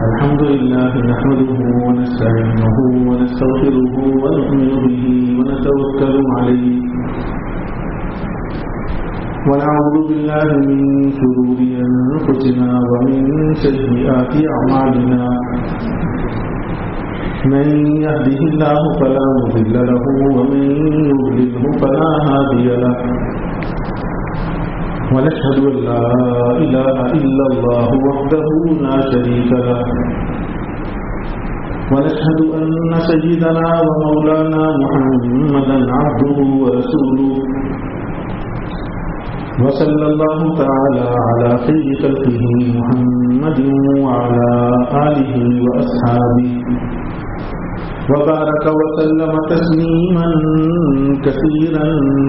الحمد لله نحمده ونستعينه ونستغفره ونؤمن به ونتوكل عليه ونعوذ بالله من شرور أنفسنا ومن سيئات أعمالنا من يهده الله فلا مضل له ومن يضلله فلا هادي له ونشهد أن لا إله إلا الله وحده لا شريك له ونشهد أن سيدنا ومولانا محمدا عبده ورسوله وصلى الله تعالى على خير خلقه محمد وعلى آله وأصحابه وبارك وسلم تسليما كثيرا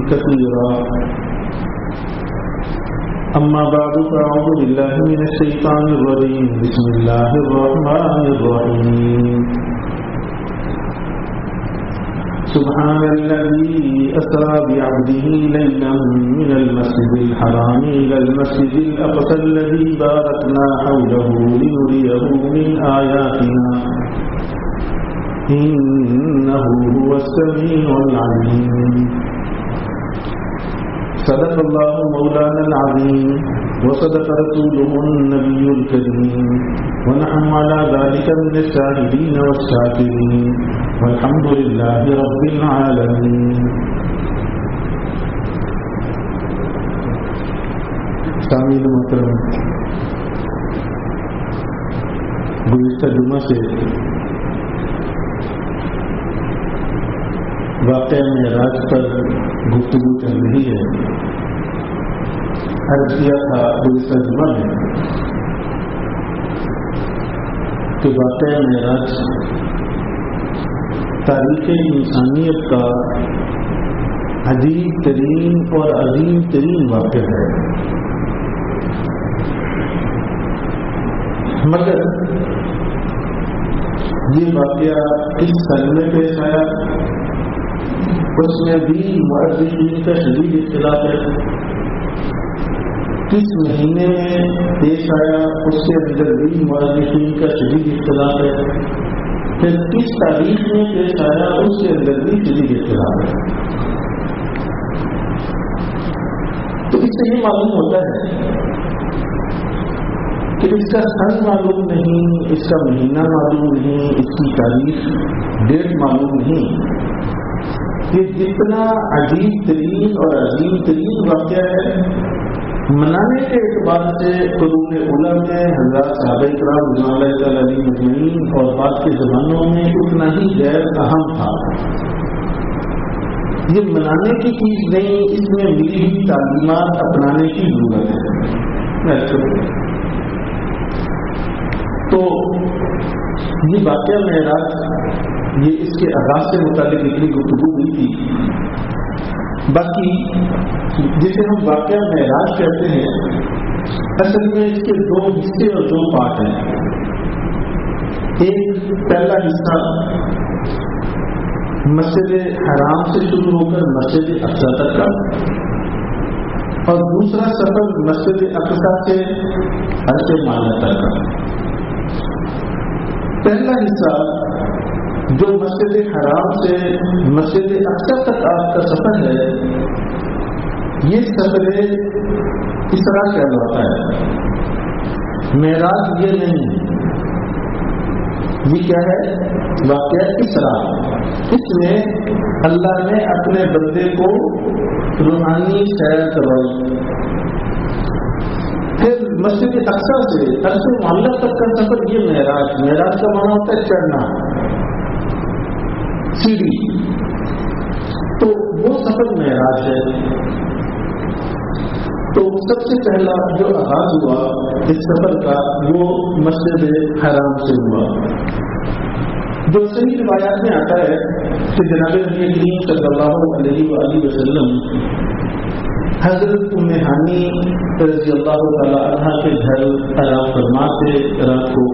كثيرا أما بعد فأعوذ بالله من الشيطان الرجيم بسم الله الرحمن الرحيم سبحان الذي أسرى بعبده ليلا من المسجد الحرام إلى المسجد الأقصى الذي باركنا حوله لنريه من آياتنا إنه هو السميع العليم صدق الله مولانا العظيم وصدق رسوله النبي الكريم ونحن على ذلك من الشاهدين والشاكرين والحمد لله رب العالمين. سامعین محترم، گزشتہ جمعہ سے واقعہ معراج پر گفتگو چل رہی ہے. عرض کیا تھا گزشتہ جمعہ میں کہ واقعہ معراج تاریخ انسانیت کا عجیب ترین اور عظیم ترین واقعہ ہے، مگر یہ واقعہ کس سن میں پیش آیا اس میں بھی مؤرخین کا شدید اختلاف ہے. کس مہینے میں پیش آیا اس کے اندر بھی مؤرخین کا شدید اختلاف ہے. پھر کس تاریخ میں پیش آیا اس کے اندر بھی شدید اختلاف ہے. تو اس سے یہ معلوم ہوتا ہے کہ اس کا سن معلوم نہیں، اس کا مہینہ معلوم نہیں، اس کی تاریخ ڈیٹ معلوم نہیں. یہ جتنا عجیب ترین اور عظیم ترین واقعہ ہے، منانے کے اعتبار سے قرون اولیٰ میں حضرات صحابہ کرام رضوان اللہ تعالی علیہم اجمعین اور بعد کے زمانوں میں اتنا ہی غیر اہم تھا. یہ منانے کی چیز نہیں، اس میں ملی ہوئی تعلیمات اپنانے کی ضرورت ہے. تو یہ واقعہ معراج، یہ اس کے آغاز سے متعلق اتنی گفتگو ہوئی تھی. باقی جسے ہم واقعہ معراج کہتے ہیں، اصل میں اس کے دو حصے اور دو پارٹ ہیں. ایک پہلا حصہ مسجد حرام سے شروع ہو کر مسجد اقصی تک کا، اور دوسرا سفر مسجد اقصی سے عرش معلا تک کا. پہلا حصہ جو مسجد حرام سے مسجد اقصی تک آپ کا سفر ہے، یہ سفر اسراء کہلاتا ہے. معراج یہ نہیں، یہ کیا ہے؟ واقعہ اسراء. اس میں اللہ نے اپنے بندے کو روحانی سیر کروائی. پھر مسجد اقصی سے عرش معلا تک کا سفر، یہ معراج. معراج کا معنی ہوتا ہے چڑھنا، سیڑھی. تو وہ سفر معراج ہے. تو سب سے پہلا جو آغاز ہوا اس سفر کا وہ مسجد حرام سے ہوا. جو صحیح روایات میں آتا ہے کہ جناب نبی کریم صلی اللہ علیہ وآلہ وسلم حضرت ام ہانی رضی اللہ تعالی عنہ کے گھر آرام فرما سے رات کو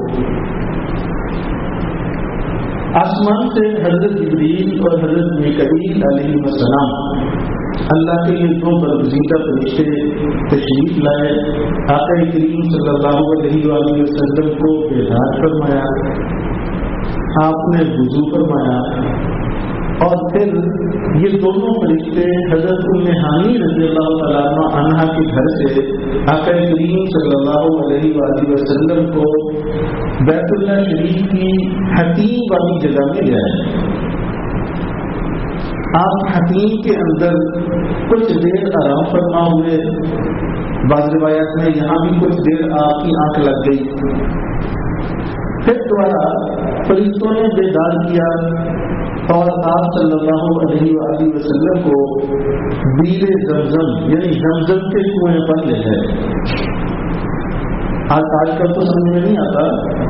آسمان سے حضرت جبریل اور حضرت میکائیل علیہ السلام اللہ کے یہ دو برگزیدہ فرشتے تشریف لائے، آقا کریم صلی اللہ علیہ وآلہ وسلم کو بیدار فرمایا، آپ نے وضو فرمایا، اور پھر یہ دونوں فرشتے حضرت ام ہانی رضی اللہ تعالیٰ عنہا کے گھر سے آقا کریم صلی اللہ علیہ وآلہ وسلم کو بیت اللہ شریف کی حتیم والی جگہ میں لے آئے۔ آپ حتیم کے اندر کچھ دیر آرام فرما ہوئے، بعض روایات میں یہاں بھی کچھ دیر آپ کی آنکھ لگ گئی، پھر دوبارہ فرشتوں نے بیدار کیا اور آپ صلی اللہ علیہ وآلہ وسلم کو بیر زمزم یعنی زمزم کے کنویں پر لے گئے۔ آج کل تو سمجھ میں نہیں آتا،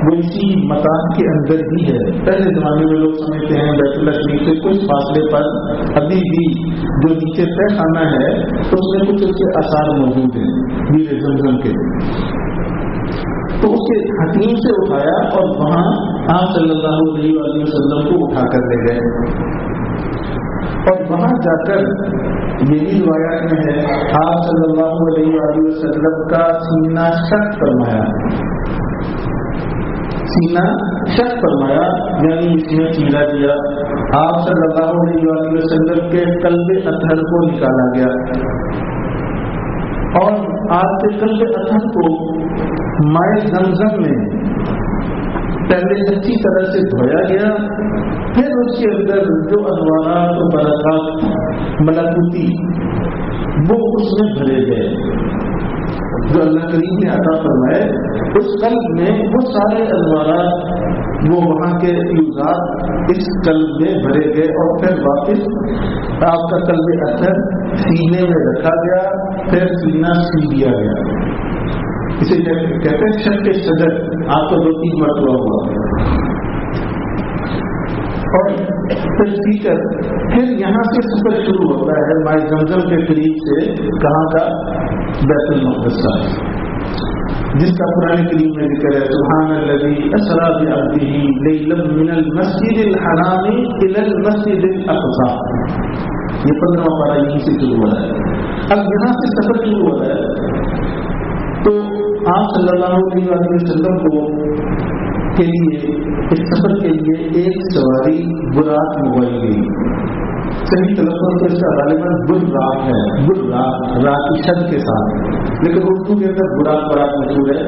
وہ اسی مکان کے اندر ہی ہے۔ پہلے زمانے میں لوگ سمجھتے ہیں بیت اللہ شریف سے کچھ فاصلے پر ابھی بھی جو نیچے طے خانہ ہے تو اس میں کچھ اس کے آثار موجود ہیں بیر زمزم کے، تو اسے حتیم سے اٹھایا اور وہاں آپ صلی اللہ علیہ وآلہ وسلم کو اٹھا کر لے گئے، اور وہاں جا کر یہ بھی روایات میں ہے آپ صلی اللہ علیہ وآلہ وسلم کا سینہ شق فرمایا، سینہ شق فرمایا یعنی اس میں چیرا دیا۔ آپ صلی اللہ علیہ وآلہ وسلم کے قلب اطہر کو نکالا گیا، اور آپ کے قلب اطہر کو مائع زمزم میں پہلے اچھی طرح سے دھویا گیا، پھر اس کے اندر جو انوارات و برکات ملکوتی وہ اس میں بھرے گئے جو اللہ کریم نے عطا فرمائے، اس قلب میں وہ سارے انوارات وہ وہاں کے فیوزات اس قلب میں بھرے گئے، اور پھر واپس آپ کا قلب اطہر سینے میں رکھا گیا، پھر سینہ سی دیا گیا۔ اسے کہتے ہیں شق کے صدر، آپ کو 2-3 مرتبہ ہوا، اور پھر یہاں سے سفر شروع ہوتا ہے مائع زمزم کے قریب سے، کہاں کا؟ بیت المقدس کا، جس کا قرآن کریم میں ذکر ہے سبحان الذی اسری بعبدہ لیلا من المسجد الحرام الی المسجد الاقصی۔ یہ 15واں پارہ یہیں سے شروع ہوا ہے۔ اب یہاں سے سفر شروع ہوا ہے تو آپ صلی اللہ علیہ وسلم کو کے لیے اس سفر کے لیے ایک سواری براق منگوائی گئی۔ صحیح تلفظ تو اس کا غالباً براق ہے، براق راق کی شد کے ساتھ، لیکن اردو کے اندر براق مشہور ہے۔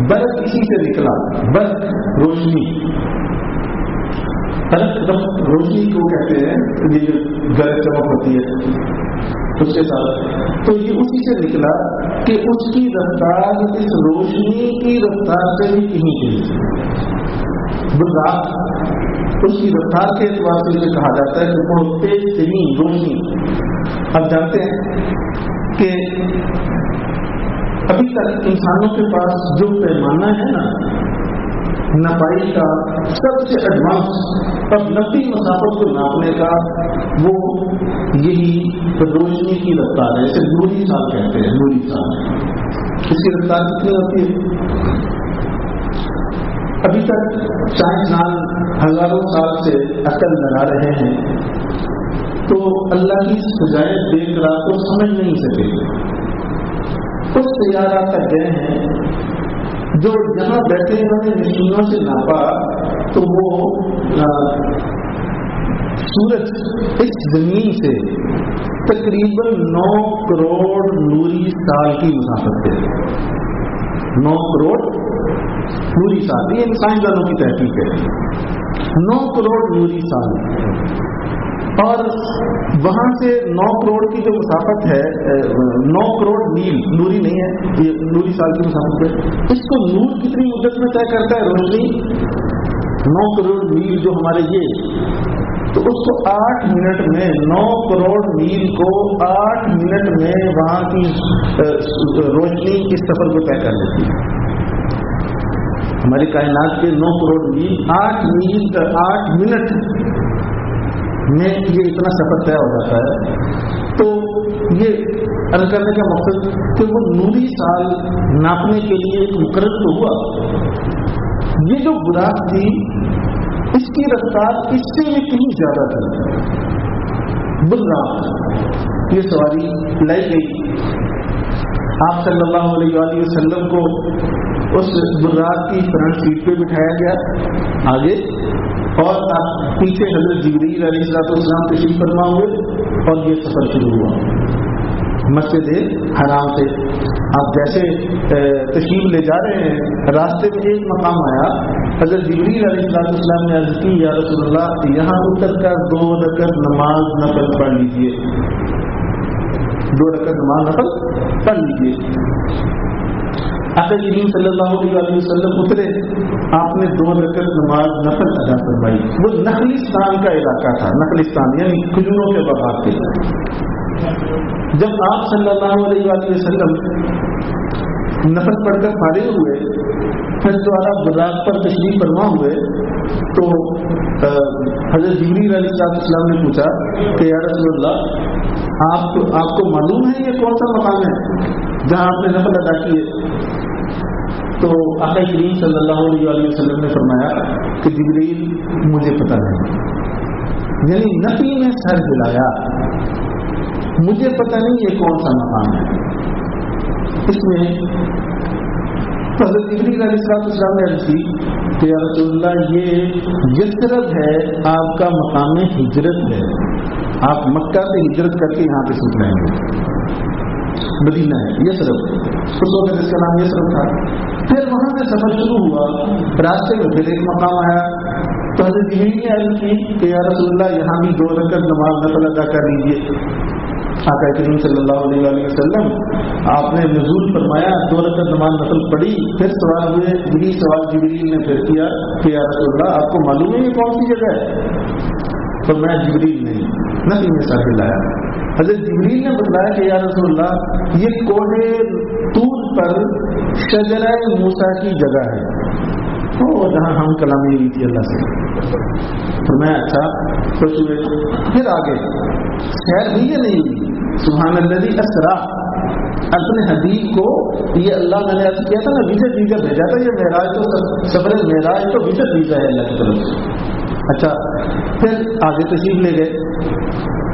برق اسی سے نکلا، برق روشنی، روشنی کو کہتے ہیں یہ جو گرج چمک ہوتی ہے اس کے ساتھ، تو یہ اسی سے نکلا کہ اس کی رفتار اس روشنی کی رفتار سے بھی کہیں تیز، براق اس کی رفتار کے اعتبار سے اسے کہا جاتا ہے کہ بہت تیز ترین روشنی۔ اب جانتے ہیں کہ ابھی تک انسانوں کے پاس جو پیمانہ ہے نا نپائی کا سب سے ایڈوانس اور لمبی مسافت کو ناپنے کا، وہ یہی روشنی کی رفتار ہے، اسے نوری سال کہتے ہیں، نوری سال۔ اس کی رفتار کتنی ہوتی ہے؟ ابھی تک سائنسدان ہزاروں سال سے عقل لگا رہے ہیں تو اللہ کی سجائے دیکھ رہا تو سمجھ نہیں سکے۔ کچھ سیارات تک گئے ہیں جو یہاں بیٹھے انہوں نے مشینوں سے ناپا تو وہ سورج اس زمین سے تقریباً 9 کروڑ نوری سال کی مسافت ہے۔ 9 کروڑ نوری سال، یہ سائنسدانوں کی تحقیق ہے۔ 9 کروڑ نوری سال، اور وہاں سے 9 کروڑ کی جو مسافت ہے، 9 کروڑ میل، نوری نہیں ہے یہ نوری سال کی مسافت ہے۔ اس کو نور کتنی مدت میں طے کرتا ہے؟ روشنی 9 کروڑ میل جو ہمارے یہ، تو اس کو 8 منٹ میں 9 کروڑ میل کو 8 منٹ میں وہاں کی روشنی اس سفر کو طے کر لیتی ہے۔ ہماری کائنات کے 9 کروڑ میل 8 منٹ میں یہ اتنا سفر طے ہو جاتا ہے۔ تو یہ عرض کرنے کا مقصد کہ وہ نوری سال ناپنے کے لیے ایک مقرر تو ہوا، یہ جو براق تھی اس کی رفتار اس سے بھی کہیں زیادہ تھی، براق یہ سواری لائی گئی. آپ صلی اللہ علیہ وآلہ وسلم کو اس براق کی فرنٹ سیٹ پہ بٹھایا گیا آگے, اور پیچھے حضرت جبریل علیہ السلام تشریف فرما ہوئے اور یہ سفر شروع ہوا مسجد حرام سے. آپ جیسے تشریف لے جا رہے ہیں, راستے میں ایک مقام آیا, حضرت جبریل علیہ السلام نے عرض کی, یا رسول اللہ یہاں اتر کر 2 رکعت نماز نفل پڑھ لیجیے, 2 رکعت نماز نفل پڑھ لیجیے. آقا کریم صلی اللہ علیہ وسلم اترے, آپ نے 2 رکعت نماز نفل ادا فرمائی. وہ نخلستان کا علاقہ تھا, نخلستان یعنی کھجوروں کے باغات کے. جب آپ صلی اللہ علیہ وسلم نفل پڑھ کر فارغ ہوئے, پھر دوبارہ براق پر تشریف فرما ہوئے, تو حضرت جبریل علیہ السلام نے پوچھا کہ یا رسول اللہ آپ کو معلوم ہے یہ کون سا مقام ہے جہاں آپ نے نفل ادا کیے؟ تو آقا کریم صلی اللہ علیہ وسلم نے فرمایا کہ جبریل مجھے پتہ نہیں, یعنی نفی میں سر ہلایا, مجھے پتہ نہیں یہ کون سا مقام ہے. اس میں حضرت جبریل علیہ السلام نے عرض کی کہ یا رسول اللہ یہ یثرب ہے, آپ کا مقام ہجرت ہے, آپ مکہ سے ہجرت کر کے یہاں پہ سوچ رہے ہیں, مدینہ ہے یثرب, اس وقت اس کا نام یثرب تھا. پھر وہاں سے سفر شروع ہوا, راستے میں پھر ایک مقام آیا, تو حضرت جبریل نے عرض کی کہ یا رسول اللہ یہاں بھی 2 رکعت نماز نفل ادا کر لیجیے. آقا کریم صلی اللہ علیہ وسلم آپ نے نزول فرمایا, 2 رکعت نماز نفل پڑھی, پھر سوال ہوئے, یہی سوال جبریل نے پھر کیا کہ یا رسول اللہ آپ کو معلوم ہے یہ کون سی جگہ ہے؟ تو میں جبریل نہیں, نفی میں سر ہلایا. حضرت جبریل نے بتلایا کہ یا رسول اللہ یہ کوہ طور پر شجرہ موسیٰ کی جگہ ہے, جہاں ہم کلامی ہوئی تھی اللہ سے. تو میں اچھا خوش ہوئے. پھر آگے خیر بھی یہ نہیں ہوئی, سبحان الذی اسرا, اپنے حبیب کو یہ اللہ میں نے عرض کیا تھا نا وزٹ ویزا بھیجا تھا, یہ معراج تو سفر معراج تو وزٹ ویزا ہے اللہ کی طرف سے. اچھا پھر آگے تشریف لے گئے,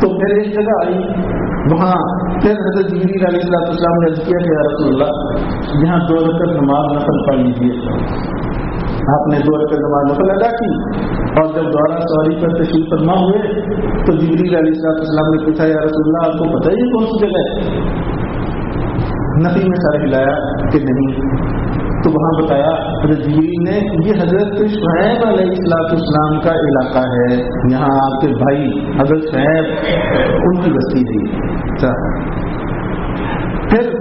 تو پھر ایک جگہ آئی, وہاں پھر حضرت جبریل علیہ السلام نے عرض کیا کہ یا رسول اللہ یہاں 2 رکعت نماز نفل پڑھ لیجیے. آپ نے 2 رکعت نماز نفل ادا کی, اور جب دوبارہ سواری پر تشریف فرما ہوئے تو جبریل علیہ السلام نے پوچھا یا رسول اللہ آپ کو پتہ ہے یہ کون سی جگہ ہے؟ نفی میں سر ہلایا کہ نہیں. تو وہاں بتایا حضرت جبریل نے یہ حضرت شعیب علیہ السلام کا علاقہ ہے, یہاں آپ کے بھائی حضرت شعیب ان کی بستی تھی. اچھا پھر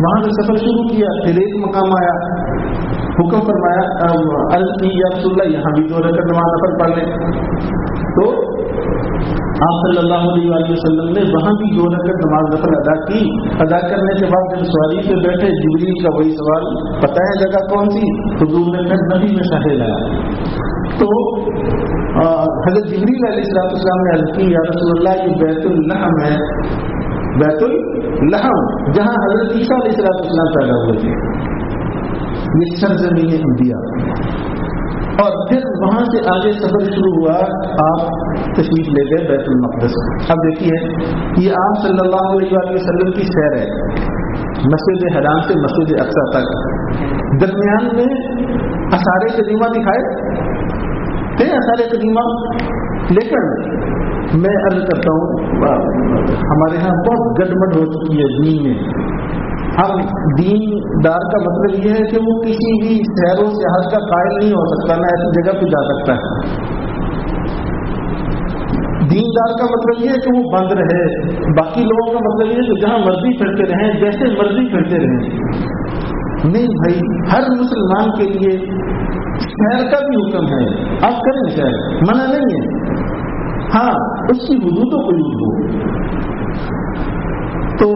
وہاں سے سفر شروع کیا, پھر ایک مقام آیا, حکم فرمایا عرض کی یا رسول اللہ یہاں بھی 2 رکعت نماز نفل پڑھ لیں. تو آپ صلی اللہ علیہ وسلم نے وہاں بھی 2 رکعت نماز نفل ادا کی. ادا کرنے کے بعد جب سواری پہ بیٹھے, جبریل کا وہی سوال, پتہ ہے جگہ کون سی؟ حضور نے پھر نبی میں سر ہلایا. تو حضرت جبریل علیہ السلام نے عرض کی یا رسول اللہ یہ بیت اللحم ہے, بیت اللحم جہاں حضرت عیسیٰ علیہ السلام پیدا ہوئے تھے, یہ سرزمین انبیاء. اور پھر وہاں سے آگے سفر شروع ہوا, آپ تشریف لے گئے بیت المقدس. اب دیکھیے یہ آپ صلی اللہ علیہ وسلم کی سیر ہے, مسجد حرام سے مسجد اقصی تک. درمیان میں آثار قدیمہ دکھائے تھے, آثار قدیمہ, لیکن میں عرض کرتا ہوں ہمارے ہاں بہت گڑبڑ ہو چکی ہے دین میں. ہم دین دار کا مطلب یہ ہے کہ وہ کسی بھی سیر و سیاحت کا قائل نہیں ہو سکتا, نہ ایسی جگہ پہ جا سکتا ہے. دین دار کا مطلب یہ ہے کہ وہ بند رہے, باقی لوگوں کا مطلب یہ ہے کہ جہاں مرضی پھرتے رہیں, جیسے مرضی پھرتے رہیں. نہیں بھائی, ہر مسلمان کے لیے سیر کا بھی حکم ہے, آپ کریں سیر, منع نہیں ہے, ہاں اس کی حدود و قیود ہو. تو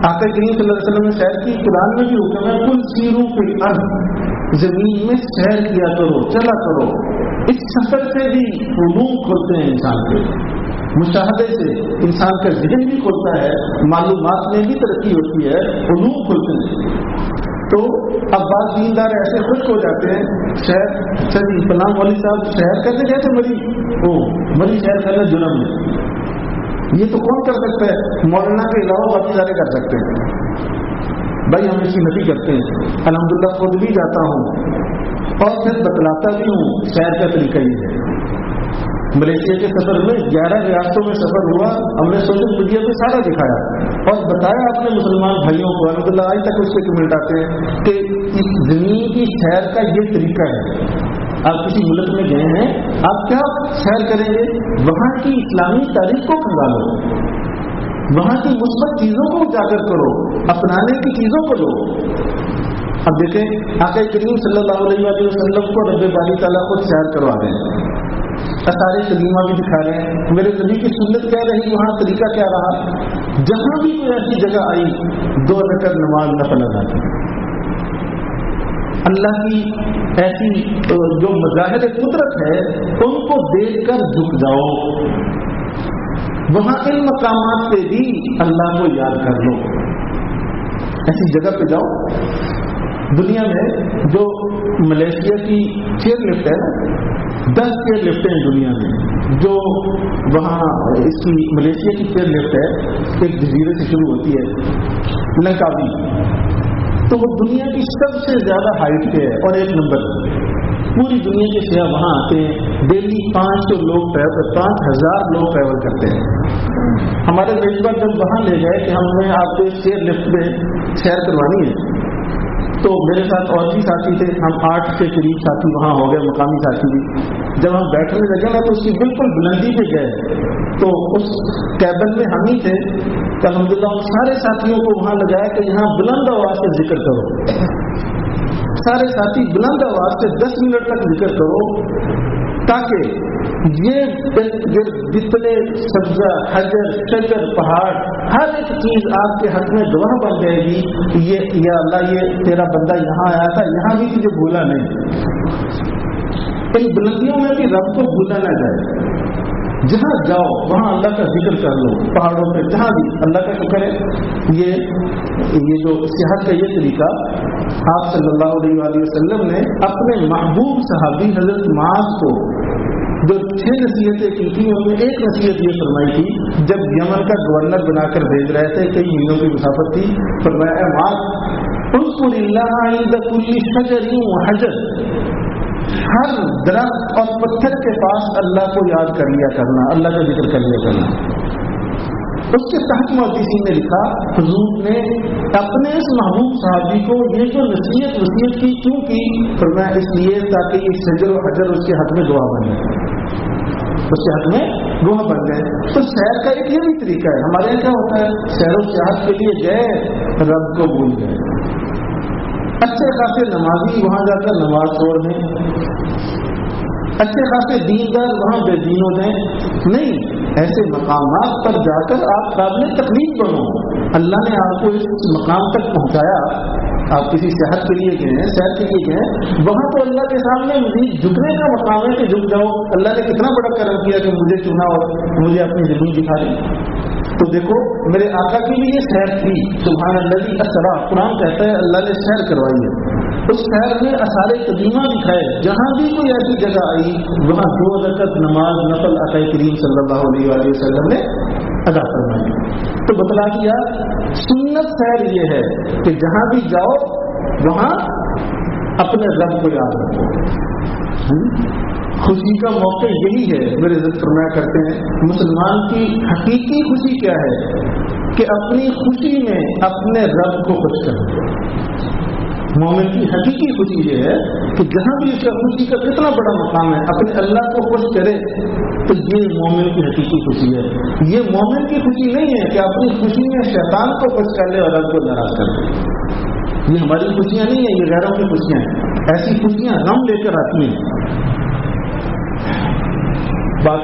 آقا کریم صلی اللہ علیہ وسلم نے سیر کی, قرآن میں بھی حکم ہے کل سیرو فی الارض, زمین میں سیر کیا کرو, چلا کرو. اس سفر سے بھی علوم کھلتے ہیں انسان کے, مشاہدے سے انسان کا ذہن بھی کھلتا ہے, معلومات میں بھی ترقی ہوتی ہے, علوم کھلتے ہیں. تو اب بعض دیندار ایسے خوش ہو جاتے ہیں, شہر اچھا جی فلاں مولوی صاحب شہر کرنے گئے تھے, مری سیر کرنا جرم ہے. یہ تو کون کر سکتا ہے؟ مولانا کے علاوہ باقی سارے کر سکتے ہیں. بھائی ہم اس کی نفی کرتے ہیں. الحمدللہ خود بھی جاتا ہوں اور پھر بتلاتا بھی ہوں. سیر کا طریقہ یہ ہے. ملیشیا کے سفر میں 11 ریاستوں میں سفر ہوا. ہم نے سوشل میڈیا پہ سارا دکھایا اور بتایا اپنے مسلمان بھائیوں کو. الحمدللہ آج تک اس کے کمنٹ آتے ہیں کہ اس زمین کی سیر کا یہ طریقہ ہے. آپ کسی ملک میں گئے ہیں, آپ کیا سیر کریں گے؟ وہاں کی اسلامی تاریخ کو کھنگالو, وہاں کی مثبت چیزوں کو اجاگر کرو, اپنانے کی چیزوں کو لو. اب دیکھیں آقا کریم صلی اللہ علیہ وسلم کو رب باری تعالیٰ خود سیر کروا دیں, اثار سلیمہ بھی دکھا رہے ہیں. میرے نبی کی سنت کیا رہی, وہاں طریقہ کیا رہا. جہاں بھی کوئی ایسی جگہ آئی 2 رکعت نماز نفل ادا کی. اللہ کی ایسی جو مظاہر قدرت ہے ان کو دیکھ کر جھک جاؤ. وہاں ان مقامات پہ بھی اللہ کو یاد کر لو. ایسی جگہ پہ جاؤ. دنیا میں جو ملیشیا کی چیئر لفٹ ہے نا, 10 چیئر لفٹیں ہیں دنیا میں. جو وہاں اس کی ملیشیا کی چیئر لفٹ ہے ایک جزیرے سے شروع ہوتی ہے لنکاوی, تو وہ دنیا کی سب سے زیادہ ہائٹ پہ ہے اور 1 نمبر. پوری دنیا کے سیاح وہاں آتے ہیں. ڈیلی 500 لوگ 5000 لوگ ٹریول کرتے ہیں. ہمارے میزبان جب وہاں لے گئے کہ ہمیں آپ کو چیئر لفٹ میں سیر کروانی ہے, تو میرے ساتھ اور بھی ساتھی تھے. ہم 8 کے قریب ساتھی وہاں ہو گئے, مقامی ساتھی بھی. جب ہم بیٹھنے لگے نا تو اس کی بالکل بلندی پہ گئے, تو اس کیبن میں ہم ہی تھے. تو الحمدللہ ان سارے ساتھیوں کو وہاں لگایا کہ یہاں بلند آواز سے ذکر کرو. سارے ساتھی بلند آواز سے 10 منٹ تک ذکر کرو, تاکہ یہ جتنے سبزہ, حجر, شجر, پہاڑ, ہر ایک چیز آپ کے حق میں گواہ بن جائے گی کہ یہ یا اللہ یہ تیرا بندہ یہاں آیا تھا, یہاں بھی تجھے بھولا نہیں. ان بلندیوں میں بھی رب کو بھولا نہ جائے. جہاں جاؤ وہاں اللہ کا ذکر کر لو. پہاڑوں پہ جہاں بھی اللہ کا شکر ہے. یہ جو سیاحت کا یہ طریقہ آپ صلی اللہ علیہ وسلم نے اپنے محبوب صحابی حضرت معاذ کو جو 6 نصیحتیں کی تھی, ان میں ایک نصیحت یہ فرمائی تھی جب یمن کا گورنر بنا کر بھیج رہے تھے, کئی مہینوں کی مسافت تھی. فرمایا اے معاذ اذکر اللہ عند کل شجر وحجر, ہر درخت اور پتھر کے پاس اللہ کو یاد کر لیا کرنا, اللہ کا ذکر کر لیا کرنا. اس کے تحت محدثین نے لکھا حضور نے اپنے اس محبوب صحابی کو یہ جو نصیحت وصیت کی کیوں کی؟ فرمایا اس لیے تاکہ یہ شجر و حجر اس کے حق میں گواہ بن جائے, اس کے حق میں گواہ بن جائے. تو سیر کا ایک یہ بھی طریقہ ہے. ہمارے یہاں کیا ہوتا ہے, سیر و سیاحت کے لیے گئے رب کو بھول گئے. اچھے خاصے نمازی وہاں جا کر نماز چھوڑ دیں, اچھے خاصے دیندار وہاں بے دین ہو جائیں. نہیں, ایسے مقامات پر جا کر آپ قابل تکلیف بنو. اللہ نے آپ کو اس مقام تک پہنچایا, آپ کسی صحت کے لیے گئے ہیں, سیر کے لیے گئے ہیں, وہاں تو اللہ کے سامنے مزید جھکنے کا مقام ہے کہ جھک جاؤ. اللہ نے کتنا بڑا کرم کیا کہ مجھے چنا اور مجھے اپنی زمین دکھا دی. تو دیکھو میرے آقا کی بھی یہ سیر تھی. سبحان الذی اسری, قرآن کہتا ہے اللہ نے سیر کروائی ہے. اس سیر میں آثار قدیمہ دکھائے. جہاں بھی کوئی ایسی جگہ آئی وہاں 2 رکعت نماز نفل آقا کریم صلی اللہ علیہ وسلم نے ادا فرمائی. تو بتلا دیا سنت سیر یہ ہے کہ جہاں بھی جاؤ وہاں اپنے رب کو یاد رکھو. خوشی کا موقع یہی ہے. میرے عزت فرمایا کرتے ہیں مسلمان کی حقیقی خوشی کیا ہے کہ اپنی خوشی میں اپنے رب کو خوش کرے. مومن کی حقیقی خوشی یہ ہے کہ جہاں بھی اس کا خوشی کا کتنا بڑا مقام ہے اپنے اللہ کو خوش کرے, تو یہ مومن کی حقیقی خوشی ہے. یہ مومن کی خوشی نہیں ہے کہ اپنی خوشی میں شیطان کو خوش کر لے اور رب کو ناراض کر دے. یہ ہماری خوشیاں نہیں ہیں, یہ غیروں کی خوشیاں ہیں. ایسی خوشیاں غم لے کر آتی ہیں. بات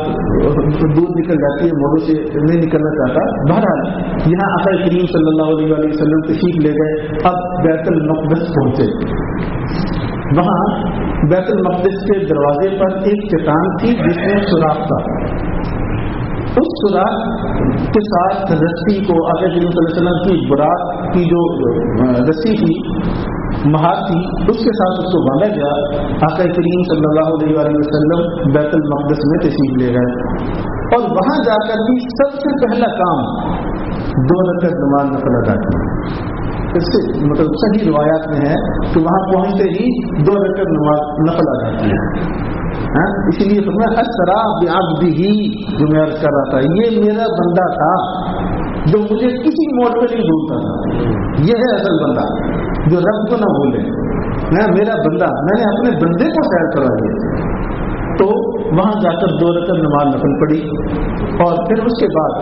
دور نکل جاتی ہے, موضوع سے نہیں نکلنا چاہتا. بہرحال یہاں آقا کریم صلی اللہ علیہ وسلم تشریف لے گئے. اب بیت المقدس پہنچے. وہاں بیت المقدس کے دروازے پر ایک چٹان تھی جس میں سوراخ تھا. اس سوراخ کے ساتھ رسی کو آقا کریم صلی اللہ علیہ وسلم کی براق کی جو رسی تھی, مہار تھی, اس کے ساتھ اس کو باندھا گیا. آقا کریم صلی اللہ علیہ وسلم بیت المقدس میں تشریف لے گئے. اور وہاں جا کر بھی سب سے پہلا کام 2 رکعت نماز نفل ادا کی. اس سے مطلب صحیح روایات میں ہے کہ وہاں پہنچتے ہی 2 رکعت نماز نفل ادا کی. اسی لیے فرمایا اسرا بعبدہ، جو میں عرض کر رہا تھا یہ میرا بندہ تھا جو مجھے کسی موڑ پہ نہیں بھولتا تھا. یہ ہے اصل بندہ جو رب کو نہ بھولے. میرا بندہ، میں نے اپنے بندے کو سیر کرا دیا. تو وہاں جا کر 2 رکعت نماز نفل پڑھی اور پھر اس کے بعد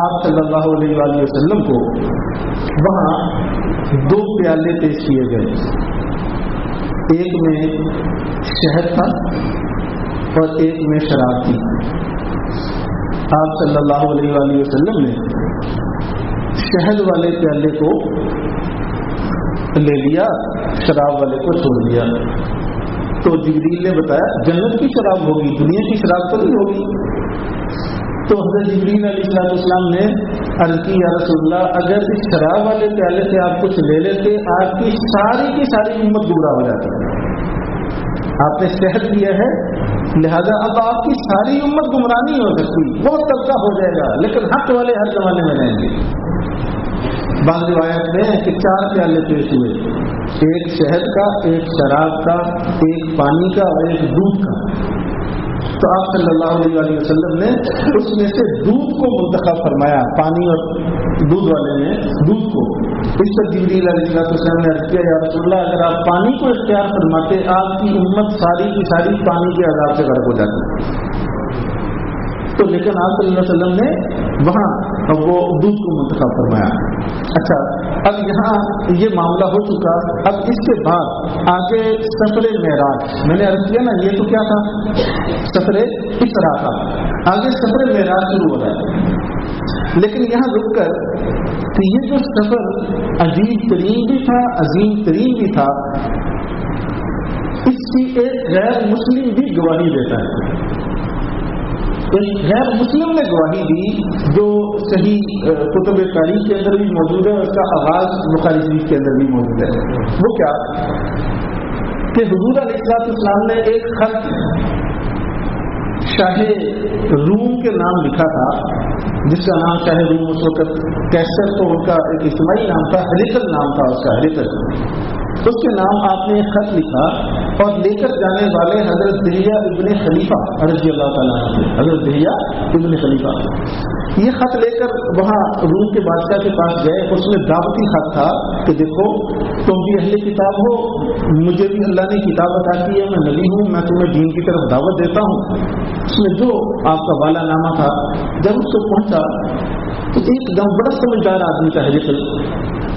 آپ صلی اللہ علیہ وآلہ وسلم کو وہاں 2 پیالے پیش کیے گئے. ایک میں شہد تھا اور ایک میں شراب تھی. آپ صلی اللہ علیہ وآلہ وسلم نے شہد والے پیالے کو لے لیا، شراب والے کو چھوڑ دیا. تو جبریل نے بتایا جنت کی شراب ہوگی، دنیا کی شراب تو نہیں ہوگی. تو حضرت جبریل علیہ السلام نے عرض کی یا رسول اللہ اگر اس شراب والے پیالے سے آپ کچھ لے لیتے آپ کی ساری امت گمراہ ہو جاتی. آپ نے شہد کیا ہے لہذا اب آپ کی ساری امت گمراہ نہیں ہو سکتی، بہت طبقہ ہو جائے گا، لیکن حق والے ہر زمانے میں رہیں گے. بعض روایت میں ہے کہ 4 پیالے پیش ہوئے، ایک شہد کا، ایک شراب کا، ایک پانی کا اور ایک دودھ کا. تو آپ صلی اللہ علیہ وسلم نے اس میں سے دودھ کو منتخب فرمایا، پانی اور دودھ والے میں دودھ کو. اس پر جبریل علیہ السلام نے عرض کیا یا رسول اللہ اگر آپ پانی کو اختیار فرماتے آپ کی امت ساری کی ساری پانی کے عذاب سے غرق ہو جاتی. تو لیکن آپ صلی اللہ علیہ وسلم نے وہاں وہ دودھ کو منتخب فرمایا. اچھا اب یہاں یہ معاملہ ہو چکا. اب اس کے بعد آگے سفر معراج، میں نے عرض کیا نا یہ تو کیا تھا، سفر اسرا تھا. آگے سفر معراج شروع ہو رہا ہے. لیکن یہاں رک کر کہ یہ جو سفر عجیب ترین بھی تھا، عظیم ترین بھی تھا، اس کی ایک غیر مسلم بھی گواہی دیتا ہے. ایک غیر مسلم نے گواہی دی جو صحیح کتب تاریخ کے اندر بھی موجود ہے اور اس کا آغاز بخاری شریف کے اندر بھی موجود ہے. وہ کیا کہ حضور علیہ السلام نے ایک خط شاہ روم کے نام لکھا تھا، جس کا نام شاہ روم اس وقت کیسر تو ان کا ایک اجتماعی نام تھا، ہریکل نام تھا اس کا، ہریکل. اس کے نام آپ نے ایک خط لکھا اور لے کر جانے والے حضرت دہیہ ابن خلیفہ رضی اللہ تعالیٰ عنہ، حضرت دہیہ ابن خلیفہ یہ خط لے کر وہاں روم کے بادشاہ کے پاس گئے. اس میں دعوتی خط تھا کہ دیکھو تم بھی اہل کتاب ہو، مجھے بھی اللہ نے کتاب عطا کی ہے، میں نبی ہوں، میں تمہیں دین کی طرف دعوت دیتا ہوں. اس میں جو آپ کا والا نامہ تھا جب اس کو پہنچا تو ایک دم بڑا سمجھدار آدمی کا ہریکل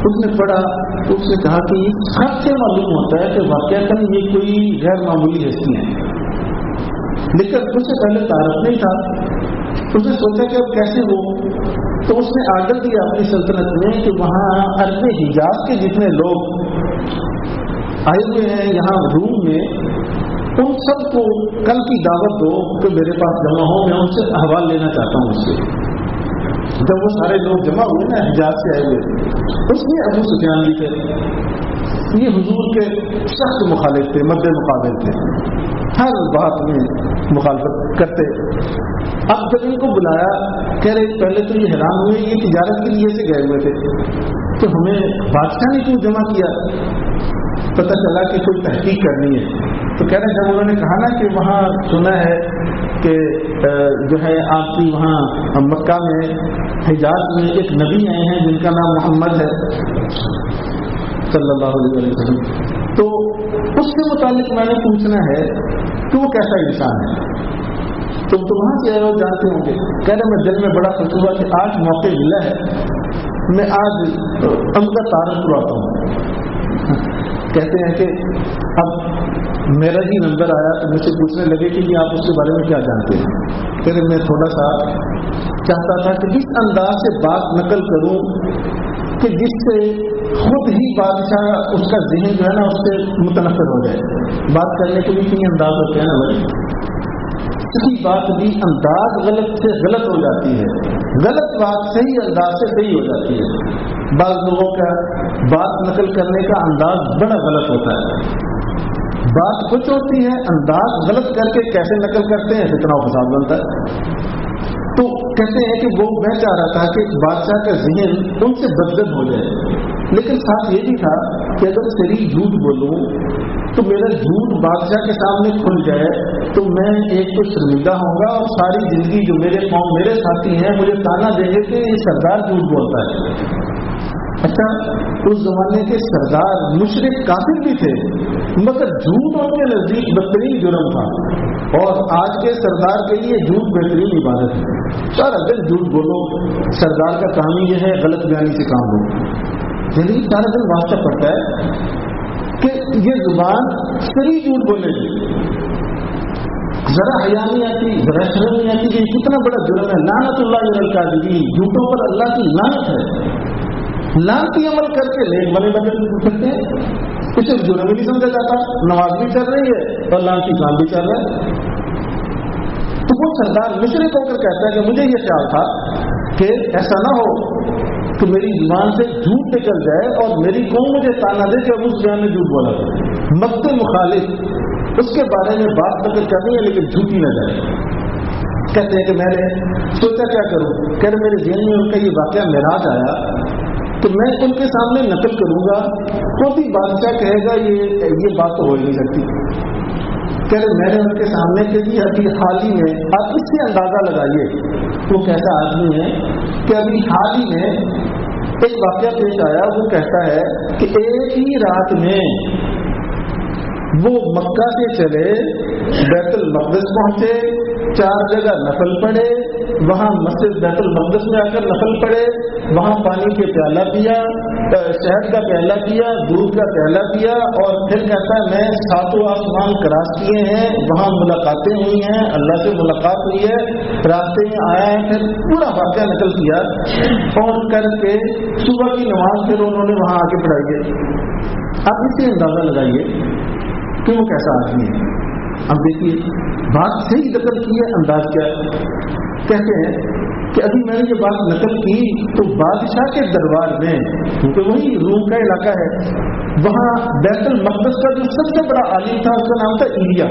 اس نے پڑھا تو اس نے کہا کہ یہ خط سے معلوم ہوتا ہے کہ واقعہ یہ کوئی غیر معمولی ہستی ہے، لیکن اس سے پہلے تعارف نہیں تھا. اس نے سوچا کہ اب کیسے ہو، تو اس نے آرڈر دیا اپنی سلطنت میں کہ وہاں عرب حجاز کے جتنے لوگ آئے ہوئے ہیں یہاں روم میں ان سب کو کل کی دعوت دو کہ میرے پاس جمع ہو، میں ان سے احوال لینا چاہتا ہوں. اس سے جب وہ سارے لوگ جمع ہوئے نا حجاز سے آئے ہوئے، اس میں ابو سفیان بھی تھے، یہ حضور کے سخت مخالف تھے، مد مقابل تھے، ہر بات میں مخالفت کرتے. اب جب ان کو بلایا کہہ رہے پہلے تو یہ حیران ہوئے یہ تجارت کے لیے سے گئے ہوئے تھے تو ہمیں بادشاہ نے کیوں جمع کیا، پتہ چلا کہ کوئی تحقیق کرنی ہے. تو کہہ رہے جب انہوں نے کہا نا کہ وہاں سنا ہے کہ جو ہے آپ کی وہاں مکہ میں حجاز میں ایک نبی آئے ہیں جن کا نام محمد ہے صلی اللہ علیہ وسلم، تو اس کے متعلق میں نے پوچھنا ہے کہ وہ کیسا انسان ہے. تم تو وہاں سے آئے ہو جانتے ہوں گے. کہہ رہے میں دل میں بڑا خوش ہوا کہ آج موقع ملا ہے، میں آج ان کا تعارف کرواتا ہوں. کہتے ہیں کہ اب میرا ہی نمبر آیا تو مجھ سے پوچھنے لگے کہ یہ آپ اس کے بارے میں کیا جانتے ہیں. پھر میں تھوڑا سا چاہتا تھا کہ اس انداز سے بات نقل کروں کہ جس سے خود ہی بادشاہ اس کا ذہن جو ہے نا اس سے متنفر ہو جائے. بات کرنے کے بھی کئی انداز ہوتے ہیں نا بھائی، کسی بات بھی انداز غلط سے غلط ہو جاتی ہے، غلط بات صحیح انداز سے صحیح ہو جاتی ہے. بعض لوگوں کا بات نقل کرنے کا انداز بڑا غلط ہوتا ہے. بات کچھ ہوتی ہے، انداز غلط کر کے کیسے نقل کرتے ہیں فتنہ و فساد بنتا ہے. کہتے ہیں کہ وہ میں چاہ رہا تھا کہ بادشاہ کا ذہن ان سے بدگد ہو جائے، لیکن ساتھ یہ بھی تھا کہ اگر صریح جھوٹ بولوں تو میرا جھوٹ بادشاہ کے سامنے کھل جائے تو میں ایک تو شرمندہ ہوں گا، اور ساری زندگی جو میرے قوم میرے ساتھی ہیں مجھے تانا دیں گے کہ یہ سردار جھوٹ بولتا ہے۔ اچھا، اس زمانے کے سردار مشرک کافر بھی تھے، مگر جھوٹ ان کے نزدیک بدترین جرم تھا، اور آج کے سردار کے لیے جھوٹ بہترین عبادت ہے۔ سارا دن جھوٹ بولو، سردار کا کام ہی یہ ہے غلط بیانی سے کام لو، یعنی سارا دن واسطہ پڑتا ہے کہ یہ زبان صریح جھوٹ بولے گی، ذرا حیا نہیں آتی، ذرا شرم نہیں آتی کہ یہ کتنا بڑا جرم ہے۔ لعنت اللہ علی الکاذبین، جھوٹوں پر اللہ کی لعنت ہے۔ لعنتی عمل کر کے نیک بنے بدل سکتے ہیں، اسے جرم بھی نہیں سمجھا جاتا، نماز بھی چل رہی ہے اور لعنتی کام بھی چل رہا ہے۔ تو وہ سردار مشرک ہو کر کہتا ہے کہ مجھے یہ خیال تھا کہ ایسا نہ ہو کہ میری زبان سے جھوٹ نکل جائے اور میری قوم مجھے تانا دے کہ اب اس بیان میں جھوٹ بولا تھا۔ مقت مخالف اس کے بارے میں بات نقل کرنی ہے لیکن جھوٹی نہ جائے۔ کہتے ہیں کہ میں نے سوچا کیا کروں، کہ میرے ذہن میں ان کا یہ واقعہ معراج آیا تو میں ان کے سامنے نقل کروں گا، خود ہی بادشاہ کہے گا یہ بات تو ہو ہی نہیں سکتی۔ کہ میں نے ان کے سامنے کے لیے ابھی حال ہی میں، آپ اس سے اندازہ لگائیے وہ کیسا آدمی ہے کہ ابھی حال ہی میں ایک واقعہ پیش آیا، وہ کہتا ہے کہ ایک ہی رات میں وہ مکہ سے چلے، بیت المقدس پہنچے، 4 جگہ نفل پڑے، وہاں مسجد بیت المقدس میں آ کر نفل پڑے، وہاں پانی کے پیالہ پیا، شہد کا پیالہ پیا، دودھ کا پیالہ پیا، اور پھر کہتا ہے میں 7 آسمان کراس کیے ہیں، وہاں ملاقاتیں ہوئی ہیں، اللہ سے ملاقات ہوئی ہے، راستے میں آیا ہے، پھر پورا واقعہ نقل کیا، اور کر کے صبح کی نماز پھر انہوں نے وہاں آ کے پڑھائی ہے۔ آپ اس سے اندازہ لگائیے کہ وہ کیسا آدمی ہے۔ اب دیکھیے بات صحیح نقل کی ہے، انداز کیا ہے۔ کہتے ہیں کہ ابھی میں نے یہ بات نقل کی تو بادشاہ کے دربار میں، کیونکہ وہی روم کا علاقہ ہے، وہاں بیت المقدس کا جو سب سے بڑا عالم تھا اس کا نام تھا ایلیا،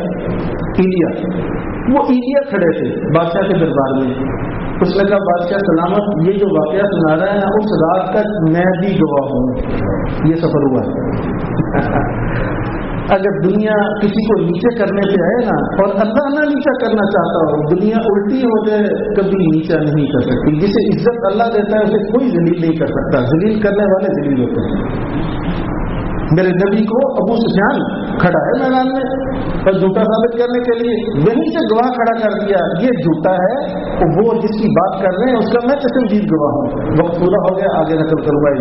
وہ ایلیا کھڑے تھے بادشاہ کے دربار میں۔ اس نے کہا بادشاہ سلامت، یہ جو واقعہ سنا رہے ہیں اس رات کا میں بھی گواہ ہوں، یہ سفر ہوا ہے۔ اگر دنیا کسی کو نیچے کرنے پہ آئے نا، اور اللہ نہ نیچا کرنا چاہتا ہو، دنیا الٹی ہو جائے، کبھی نیچا نہیں کر سکتی۔ جسے عزت اللہ دیتا ہے اسے کوئی ذلیل نہیں کر سکتا، ذلیل کرنے والے ذلیل ہوتے ہیں۔ میرے نبی کو ابو سفیان کھڑا ہے میدان میں، اور جھوٹا ثابت کرنے کے لیے وہیں سے گواہ کھڑا کر دیا، یہ جھوٹا ہے، وہ جس کی بات کر رہے ہیں اس کا میں چشمدید گواہ ہوں۔ وقت پورا ہو گیا، آگے نقل کروں گا۔